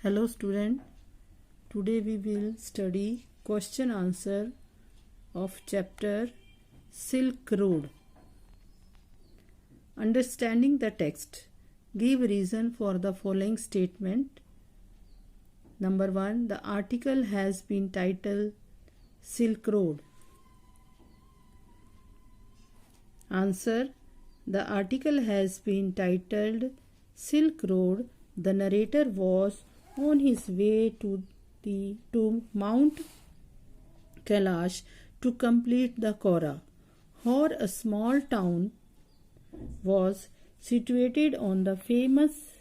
Hello student, today we will study question answer of chapter Silk Road. Understanding the text. Give reason for the following statement. Number 1. The article has been titled Silk Road. Answer. The article has been titled Silk Road. The narrator was on his way to Mount Kailash to complete the Kora. Hor, a small town, was situated on the famous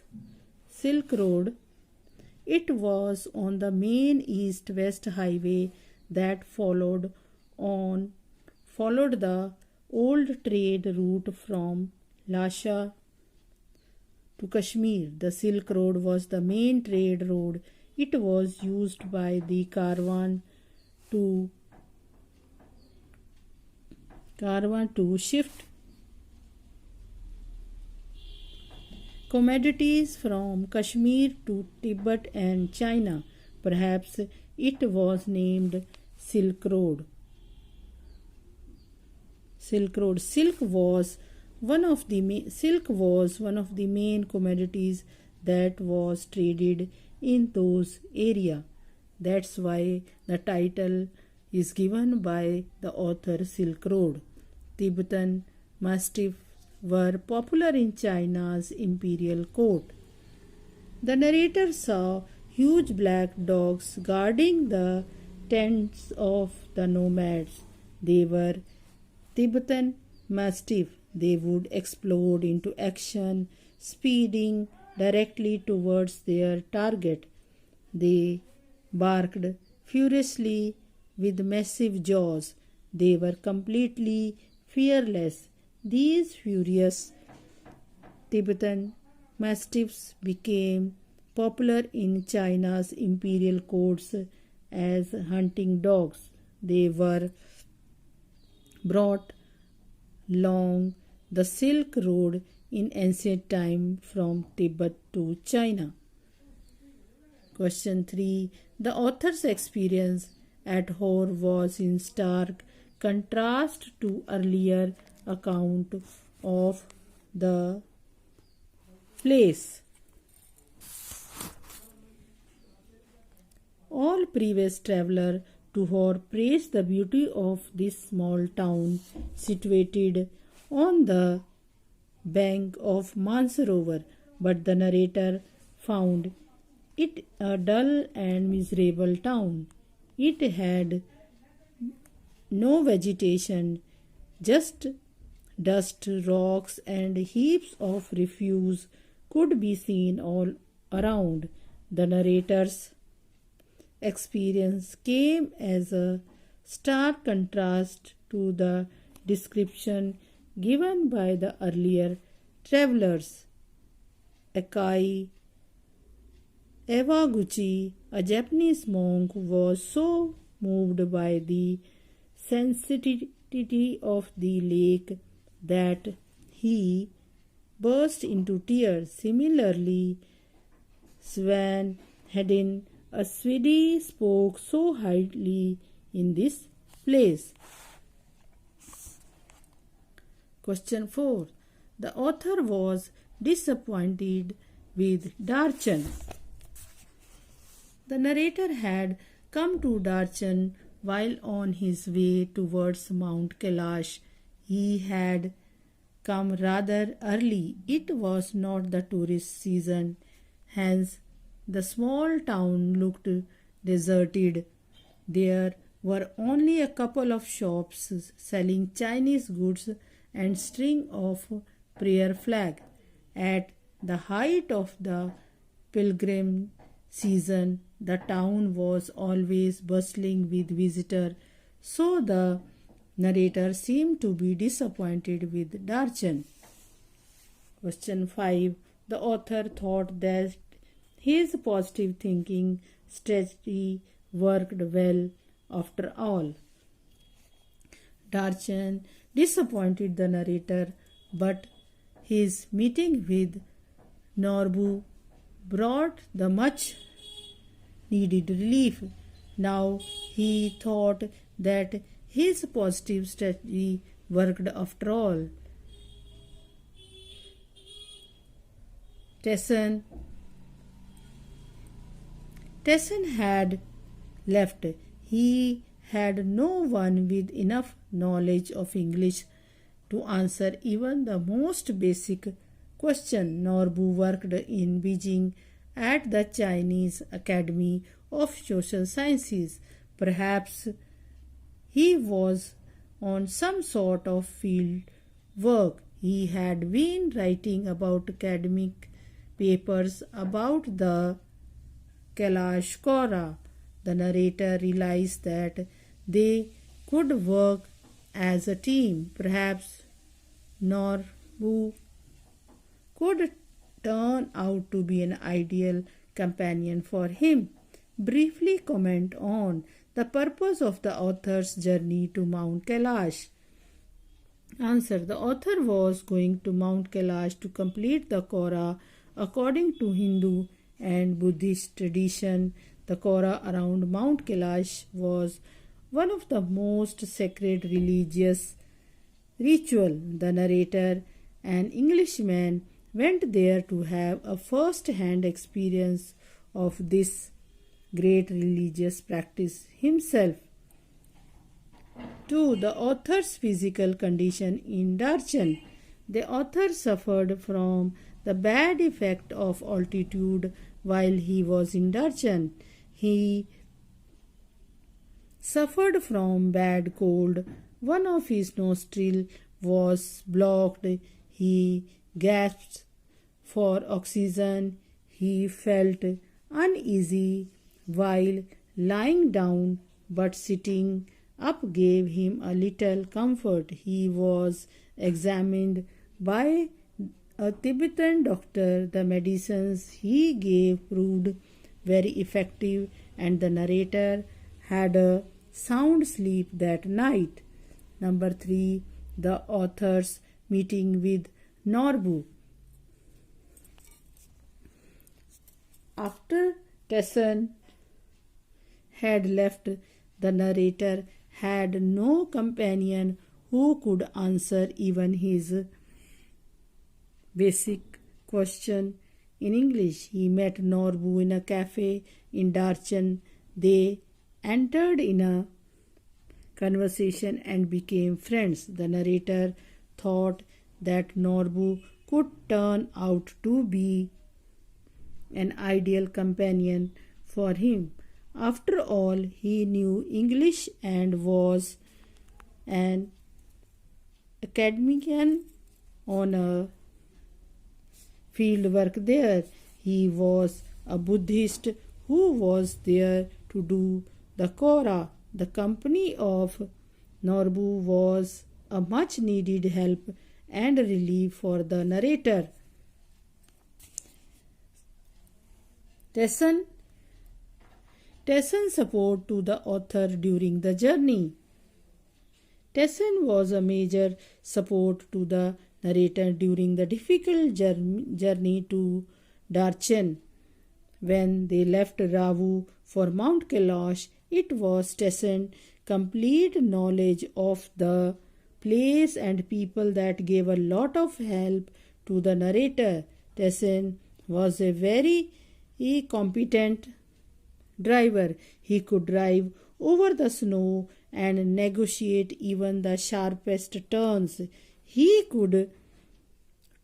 Silk Road. It was on the main east-west highway that followed the old trade route from Lhasa to Kashmir. The Silk Road was the main trade road. It was used by the caravan to shift commodities from Kashmir to Tibet and China. Perhaps it was named Silk Road. Silk was one of the main commodities that was traded in those area. That's why the title is given by the author, Silk Road. Tibetan Mastiff were popular in China's imperial court. The narrator saw huge black dogs guarding the tents of the nomads. They were Tibetan Mastiff. They would explode into action, speeding directly towards their target. They barked furiously with massive jaws. They were completely fearless. These furious Tibetan Mastiffs became popular in China's imperial courts as hunting dogs. They were brought along the Silk Road in ancient time from Tibet to China. Question 3. The author's experience at Hor was in stark contrast to earlier account of the place. All previous travelers to Hor praised the beauty of this small town situated on the bank of Mansarovar, but the narrator found it a dull and miserable town. It had no vegetation, just dust, rocks, and heaps of refuse could be seen all around. The narrator's experience came as a stark contrast to the description given by the earlier travelers. Akai Ewaguchi, a Japanese monk, was so moved by the sensitivity of the lake that he burst into tears. Similarly, Sven Hedin, a Swede, spoke so highly in this place. Question 4. The author was disappointed with Darchan. The narrator had come to Darchan while on his way towards Mount Kailash. He had come rather early. It was not the tourist season, hence the small town looked deserted. There were only a couple of shops selling Chinese goods and string of prayer flag. At the height of the pilgrim season, the town was always bustling with visitors, so the narrator seemed to be disappointed with Darchan. Question 5. The author thought that his positive thinking strategy worked well after all. Darchan disappointed the narrator, but his meeting with Norbu brought the much needed relief. Now he thought that his positive strategy worked after all. Tesson had left. He had no one with enough knowledge of English to answer even the most basic question. Norbu worked in Beijing at the Chinese Academy of Social Sciences. Perhaps he was on some sort of field work. He had been writing about academic papers about the Kailash Kora. The narrator realized that they could work as a team. Perhaps Norbu could turn out to be an ideal companion for him. Briefly comment on the purpose of the author's journey to Mount Kailash. Answer. The author was going to Mount Kailash to complete the Kora. According to Hindu and Buddhist tradition, the Kora around Mount Kailash was one of the most sacred religious ritual. The narrator, an Englishman, went there to have a first-hand experience of this great religious practice himself. 2. The author's physical condition in Darchan. The author suffered from the bad effect of altitude while he was in Darchan. He suffered from bad cold. One of his nostrils was blocked. He gasped for oxygen. He felt uneasy while lying down, but sitting up gave him a little comfort. He was examined by a Tibetan doctor. The medicines he gave proved very effective, and the narrator had a sound sleep that night. Number 3. The author's meeting with Norbu. After Tesson had left, the narrator had no companion who could answer even his basic question in English. He met Norbu in a cafe in Darchan. They entered in a conversation and became friends. The narrator thought that Norbu could turn out to be an ideal companion for him. After all, he knew English and was an academician on a field work there. He was a Buddhist who was there to do the Kora. The company of Norbu was a much needed help and relief for the narrator. Tesson's support to the author during the journey. Tesson was a major support to the narrator during the difficult journey to Darchan. When they left Ravu for Mount Kailash, it was Tesson's complete knowledge of the place and people that gave a lot of help to the narrator. Tesson was a very competent driver. He could drive over the snow and negotiate even the sharpest turns. He could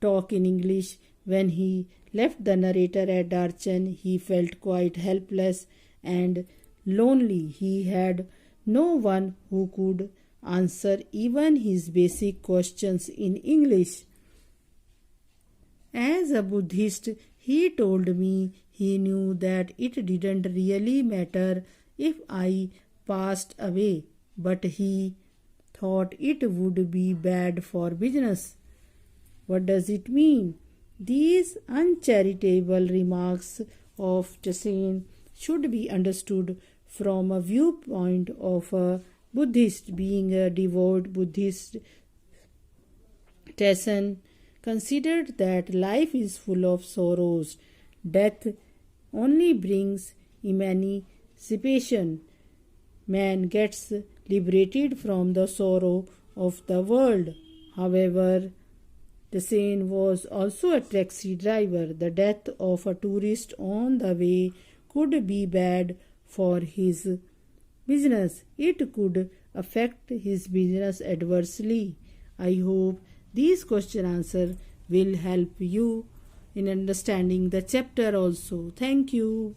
talk in English. When he left the narrator at Darchan, he felt quite helpless and lonely. He had no one who could answer even his basic questions in English. As a Buddhist, he told me he knew that it didn't really matter if I passed away, but he thought it would be bad for business. What does it mean? These uncharitable remarks of Tesson should be understood from a viewpoint of a Buddhist. Being a devout Buddhist, Tesson considered that life is full of sorrows. Death only brings emancipation. Man gets liberated from the sorrow of the world. However, the saint was also a taxi driver. The death of a tourist on the way could be bad for his business. It could affect his business adversely. I hope these question answer will help you in understanding the chapter also. Thank you.